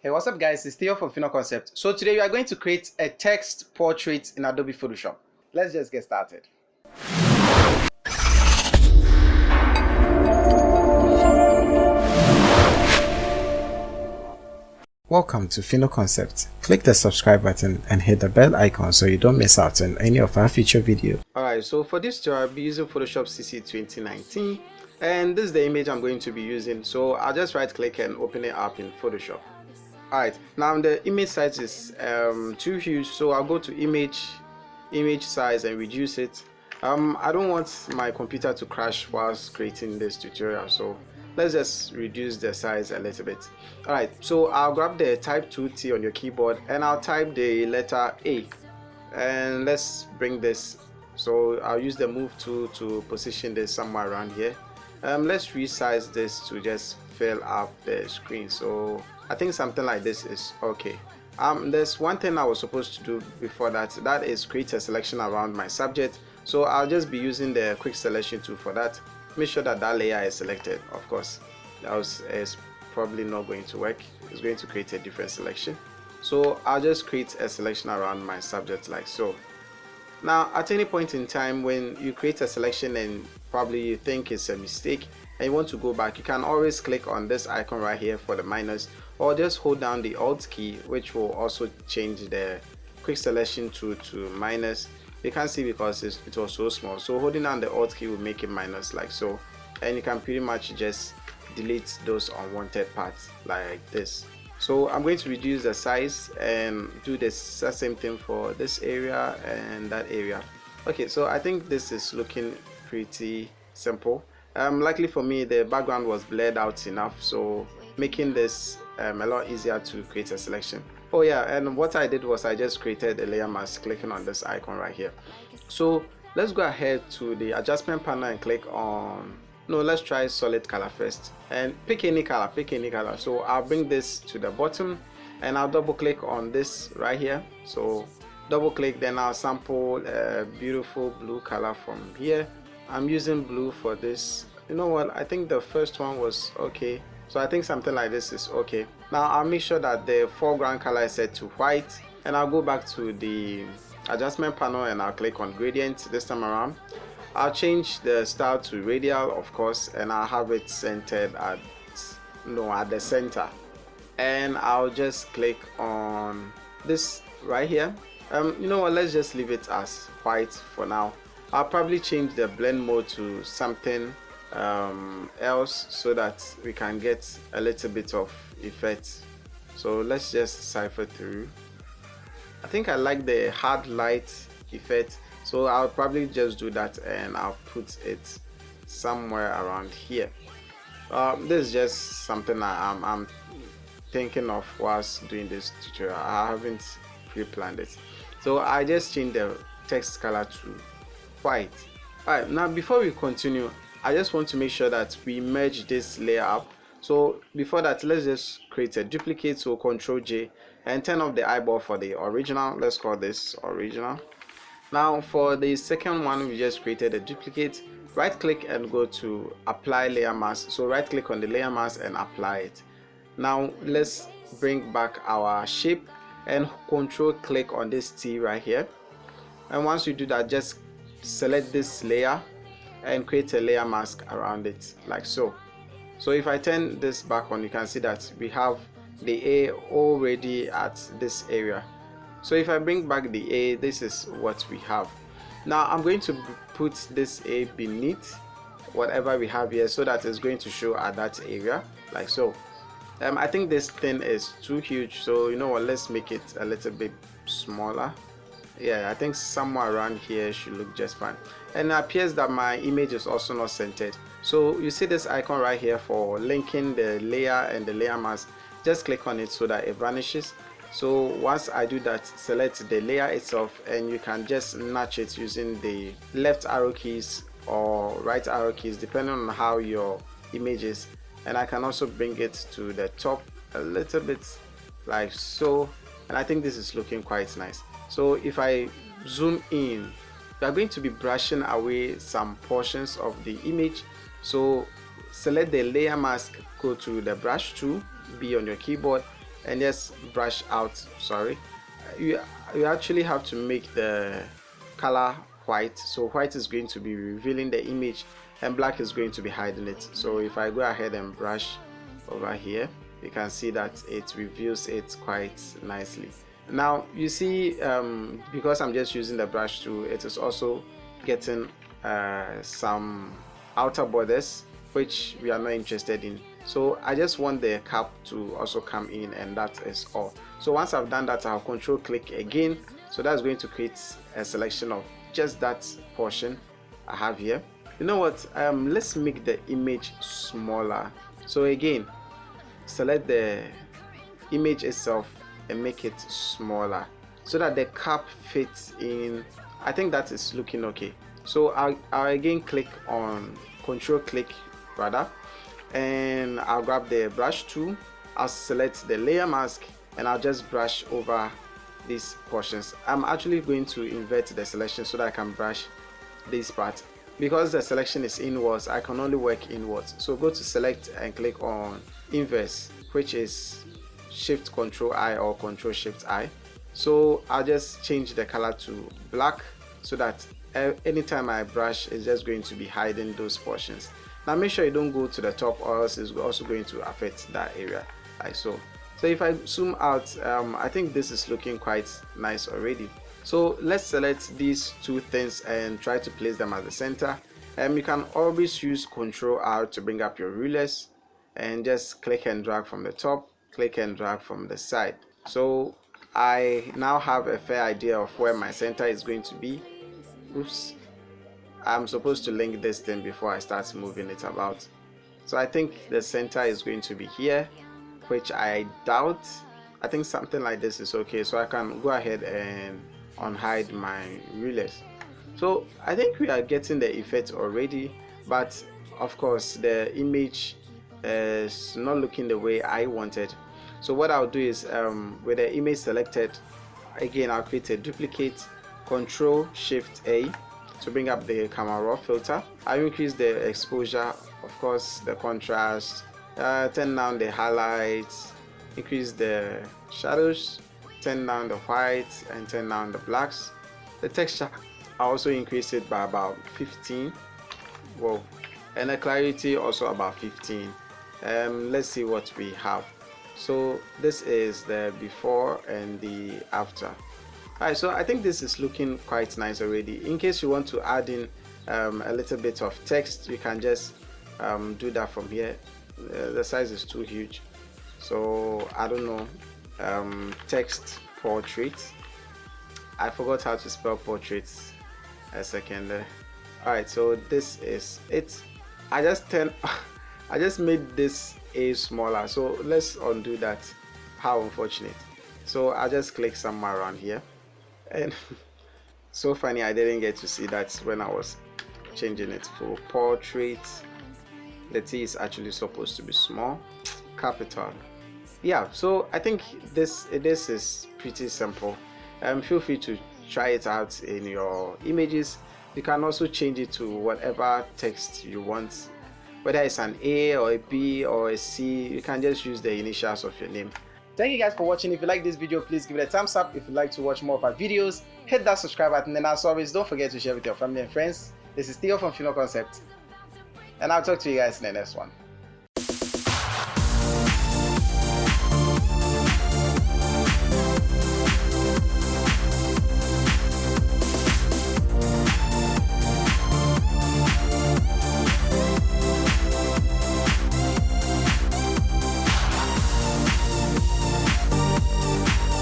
Hey, what's up guys, it's Theo from Final Concept. So today we are going to create a text portrait in Adobe Photoshop. Let's just get started. Welcome to Final Concept. Click the subscribe button and hit the bell icon so you don't miss out on any of our future videos. Alright, so for this tutorial I'll be using Photoshop CC 2019 and this is the image I'm going to be using. So I'll just right click and open it up in Photoshop. Alright, now the image size is too huge, so I'll go to image size and reduce it. I don't want my computer to crash whilst creating this tutorial, so let's just reduce the size a little bit. Alright, so I'll grab the type 2T on your keyboard and I'll type the letter A, and let's bring this. So I'll use the move tool to position this somewhere around here. Let's resize this to just fill up the screen. So I think something like this is okay. There's one thing I was supposed to do before that is create a selection around my subject. So I'll just be using the quick selection tool for that. Make sure that layer is selected. Of course, that is probably not going to work. It's going to create a different selection. So I'll just create a selection around my subject like so. Now at any point in time when you create a selection and probably you think it's a mistake and you want to go back, you can always click on this icon right here for the minus, or just hold down the Alt key, which will also change the quick selection to minus. You can't see because it was so small, so holding down the Alt key will make it minus like so, and you can pretty much just delete those unwanted parts like this. So I'm going to reduce the size and do the same thing for this area and that area. Okay, so I think this is looking pretty simple. Luckily for me, the background was blurred out enough, so making this a lot easier to create a selection. Oh yeah, and what I did was I just created a layer mask clicking on this icon right here. So let's go ahead to the adjustment panel and click on, no, let's try solid color first and pick any color. So I'll bring this to the bottom and I'll double click on this right here. So double click, then I'll sample a beautiful blue color from here. I'm using blue for this. You know what, I think the first one was okay, so I think something like this is okay. Now I'll make sure that the foreground color is set to white, and I'll go back to the adjustment panel and I'll click on gradient this time around. I'll change the style to radial, of course, and I'll have it centered at the center, and I'll just click on this right here. You know what, let's just leave it as white for now. I'll probably change the blend mode to something else so that we can get a little bit of effect. So let's just cipher through. I think I like the hard light effect, so I'll probably just do that and I'll put it somewhere around here. This is just something I'm thinking of whilst doing this tutorial. I haven't pre-planned it, so I just changed the text color to white. Alright, now before we continue, I just want to make sure that we merge this layer up. So before that, let's just create a duplicate. So Ctrl J and turn off the eyeball for the original. Let's call this original. Now for the second one, we just created a duplicate. Right click and go to apply layer mask. So right click on the layer mask and apply it. Now let's bring back our shape and control click on this T right here. And once you do that, just select this layer and create a layer mask around it like so. So if I turn this back on, you can see that we have the A already at this area. So if I bring back the A, this is what we have. Now I'm going to put this A beneath whatever we have here so that it's going to show at that area like so. I think this thing is too huge, so you know what, let's make it a little bit smaller. Yeah, I think somewhere around here should look just fine. And it appears that my image is also not centered. So you see this icon right here for linking the layer and the layer mask. Just click on it so that it vanishes. So once I do that, select the layer itself and you can just nudge it using the left arrow keys or right arrow keys depending on how your image is. And I can also bring it to the top a little bit like so, and I think this is looking quite nice. So if I zoom in, we are going to be brushing away some portions of the image. So select the layer mask, go to the brush tool, be on your keyboard, and just brush out. Sorry, you actually have to make the color white, so white is going to be revealing the image and black is going to be hiding it. So if I go ahead and brush over here, you can see that it reveals it quite nicely. Now you see, because I'm just using the brush tool, it is also getting some outer borders which we are not interested in. So I just want the cap to also come in, and that is all. So once I've done that, I'll control click again. So that's going to create a selection of just that portion I have here. You know what, let's make the image smaller. So again, select the image itself and make it smaller so that the cap fits in. I think that is looking okay. So I'll again click on control click rather, and I'll grab the brush tool. I'll select the layer mask and I'll just brush over these portions. I'm actually going to invert the selection so that I can brush this part. Because the selection is inwards, I can only work inwards. So go to select and click on inverse, which is Shift Control I or Control Shift I. So I'll just change the color to black so that anytime I brush, it's just going to be hiding those portions. Now make sure you don't go to the top, or else it's also going to affect that area, like so. So if I zoom out, I think this is looking quite nice already. So let's select these two things and try to place them at the center. You can always use Ctrl R to bring up your rulers and just click and drag from the top, click and drag from the side. So I now have a fair idea of where my center is going to be. Oops, I'm supposed to link this thing before I start moving it about. So I think the center is going to be here, which I doubt. I think something like this is okay, so I can go ahead and unhide my rulers. So I think we are getting the effect already, but of course the image is not looking the way I wanted. So what I'll do is, with the image selected, again I'll create a duplicate, Control Shift A to bring up the camera raw filter. I'll increase the exposure, of course the contrast, turn down the highlights, increase the shadows, turn down the whites and turn down the blacks. The texture, I also increase it by about 15. Whoa. And the clarity also about 15. Let's see what we have. So this is the before and the after. Alright, so I think this is looking quite nice already. In case you want to add in a little bit of text, you can just do that from here. The size is too huge, so I don't know. Text portrait. I forgot how to spell portraits a second there. Alright, so this is it. I just made this A smaller, so let's undo that. How unfortunate. So I just click somewhere around here, and so funny, I didn't get to see that when I was changing it to portrait. The T is actually supposed to be small, capital. Yeah, so I think this is pretty simple. Feel free to try it out in your images. You can also change it to whatever text you want, whether it's an A or a B or a C. You can just use the initials of your name. Thank you guys for watching. If you like this video, please give it a thumbs up. If you'd like to watch more of our videos, hit that subscribe button, and as always, don't forget to share with your family and friends. This is Theo from Final Concept, and I'll talk to you guys in the next one.